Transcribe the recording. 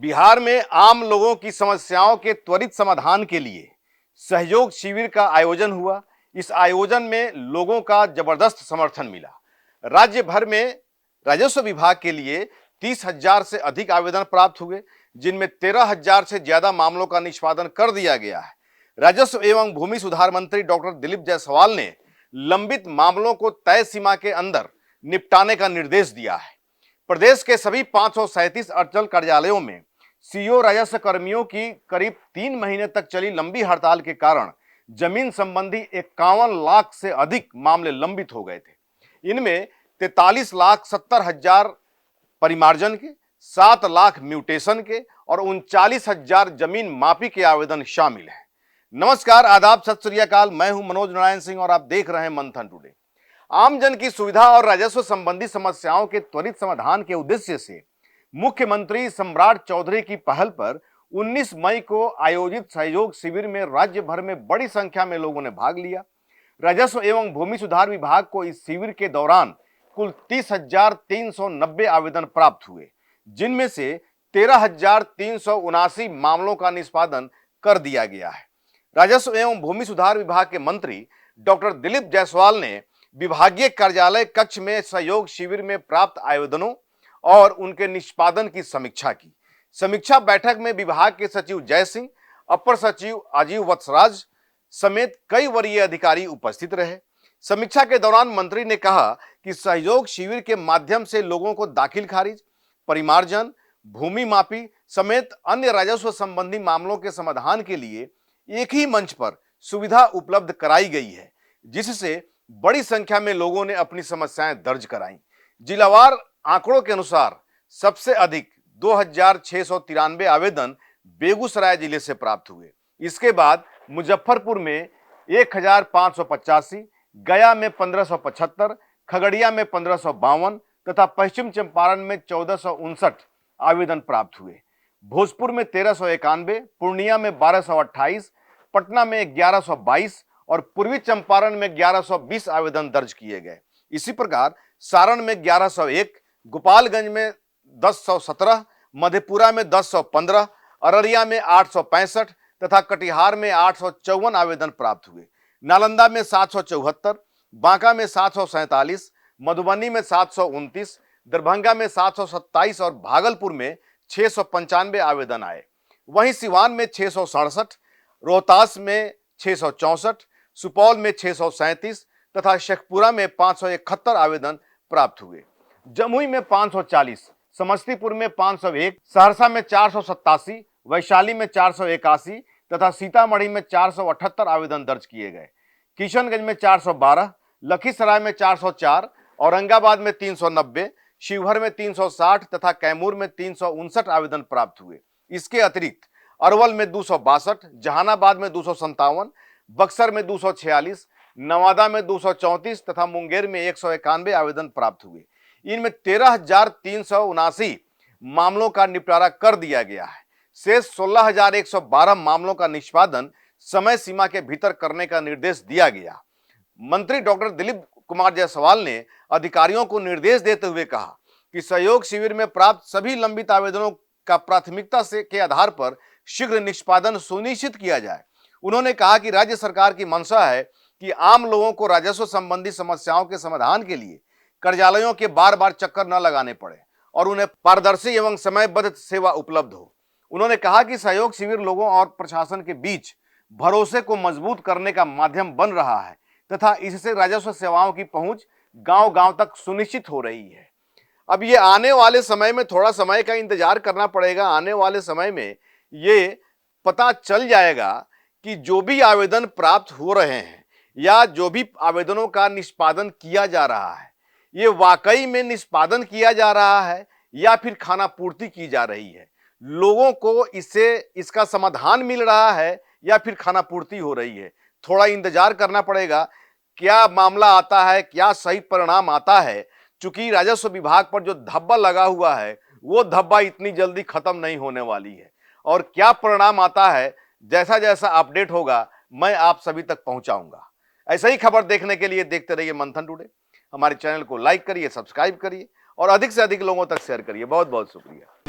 बिहार में आम लोगों की समस्याओं के त्वरित समाधान के लिए सहयोग शिविर का आयोजन हुआ। इस आयोजन में लोगों का जबरदस्त समर्थन मिला। राज्य भर में राजस्व विभाग के लिए 30,000 से अधिक आवेदन प्राप्त हुए, जिनमें 13,000 से ज्यादा मामलों का निष्पादन कर दिया गया है। राजस्व एवं भूमि सुधार मंत्री डॉक्टर दिलीप जायसवाल ने लंबित मामलों को तय सीमा के अंदर निपटाने का निर्देश दिया है। प्रदेश के सभी 537 अंचल कार्यालयों में सीओ राजस्व कर्मियों की करीब 3 महीने तक चली लंबी हड़ताल के कारण जमीन संबंधी 51 लाख से अधिक मामले लंबित हो गए थे। इनमें 43,70,000 परिमार्जन के, 7 लाख म्यूटेशन के और 39,000 जमीन मापी के आवेदन शामिल हैं। नमस्कार, आदाब, सत श्री अकाल। मैं हूं मनोज नारायण सिंह और आप देख रहे हैं मंथन टुडे। आम जन की सुविधा और राजस्व संबंधी समस्याओं के त्वरित समाधान के उद्देश्य से मुख्यमंत्री सम्राट चौधरी की पहल पर 19 मई को आयोजित सहयोग शिविर में राज्य भर में बड़ी संख्या में लोगों ने भाग लिया। राजस्व एवं भूमि सुधार विभाग को इस शिविर के दौरान कुल 30,390 आवेदन प्राप्त हुए, जिनमें से 13,379 मामलों का निष्पादन कर दिया गया है। राजस्व एवं भूमि सुधार विभाग के मंत्री डॉक्टर दिलीप जायसवाल ने विभागीय कार्यालय कक्ष में सहयोग शिविर में प्राप्त आवेदनों और उनके निष्पादन की समीक्षा की। समीक्षा बैठक में विभाग के सचिव जय सिंह, अपर सचिव अजीव वत्सराज समेत कई वरीय अधिकारी उपस्थित रहे। समीक्षा के दौरान मंत्री ने कहा कि सहयोग शिविर के माध्यम से लोगों को दाखिल खारिज, परिमार्जन, भूमि मापी समेत अन्य राजस्व संबंधी मामलों के समाधान के लिए एक ही मंच पर सुविधा उपलब्ध कराई गई है, जिससे बड़ी संख्या में लोगों ने अपनी समस्याएं दर्ज कराई। जिलावार आंकड़ों के अनुसार सबसे अधिक 2,693 आवेदन बेगूसराय जिले से प्राप्त हुए। इसके बाद मुजफ्फरपुर में 1,585, गया में 1,575, खगड़िया में 1,552 तथा पश्चिम चंपारण में 1,459 आवेदन प्राप्त हुए। भोजपुर में 1,391, पूर्णिया में 1,228, पटना में 1,122 और पूर्वी चंपारण में 1,120 आवेदन दर्ज किए गए। इसी प्रकार सारण में 1,101, गोपालगंज में 1,017, मधेपुरा में 1,015, अररिया में 865 तथा कटिहार में 854 आवेदन प्राप्त हुए। नालंदा में 774, बांका में 747, मधुबनी में 729, दरभंगा में 727 और भागलपुर में 695 आवेदन आए। वहीं सिवान में 667, रोहतास में 664, सुपौल में 637 तथा शेखपुरा में 571 आवेदन प्राप्त हुए। जमुई में 540, समस्तीपुर में 501, सहरसा में 487, वैशाली में 481 तथा सीतामढ़ी में 478 आवेदन दर्ज किए गए। किशनगंज में 412, लखीसराय में 404, औरंगाबाद में 390, शिवहर में 360 तथा कैमूर में 359 आवेदन प्राप्त हुए। इसके अतिरिक्त अरवल में 262, जहानाबाद में 257, बक्सर में 246, नवादा में 234 तथा मुंगेर में 191 आवेदन प्राप्त हुए। इनमें 13,379 मामलों का निपटारा कर दिया गया है। शेष 16,112 मामलों का निष्पादन समय सीमा के भीतर करने का निर्देश दिया गया। मंत्री डॉक्टर दिलीप कुमार जायसवाल ने अधिकारियों को निर्देश देते हुए कहा कि सहयोग शिविर में प्राप्त सभी लंबित आवेदनों का प्राथमिकता से के आधार पर शीघ्र निष्पादन सुनिश्चित किया जाए। उन्होंने कहा कि राज्य सरकार की मंशा है कि आम लोगों को राजस्व संबंधी समस्याओं के समाधान के लिए कार्यालयों के बार बार चक्कर न लगाने पड़े और उन्हें पारदर्शी एवं समयबद्ध सेवा उपलब्ध हो। उन्होंने कहा कि सहयोग शिविर लोगों और प्रशासन के बीच भरोसे को मजबूत करने का माध्यम बन रहा है तथा इससे राजस्व सेवाओं की पहुंच गांव-गांव तक सुनिश्चित हो रही है। अब ये आने वाले समय में थोड़ा समय का इंतजार करना पड़ेगा। आने वाले समय में ये पता चल जाएगा कि जो भी आवेदन प्राप्त हो रहे हैं या जो भी आवेदनों का निष्पादन किया जा रहा है, ये वाकई में निष्पादन किया जा रहा है या फिर खानापूर्ति की जा रही है। लोगों को इसका समाधान मिल रहा है या फिर खानापूर्ति हो रही है। थोड़ा इंतजार करना पड़ेगा, क्या मामला आता है, क्या सही परिणाम आता है। चूंकि राजस्व विभाग पर जो धब्बा लगा हुआ है वो धब्बा इतनी जल्दी खत्म नहीं होने वाली है और क्या परिणाम आता है, जैसा जैसा अपडेट होगा मैं आप सभी तक पहुंचाऊंगा। ऐसा ही खबर देखने के लिए देखते रहिए मंथन टुडे। हमारे चैनल को लाइक करिए, सब्सक्राइब करिए और अधिक से अधिक लोगों तक शेयर करिए। बहुत बहुत शुक्रिया।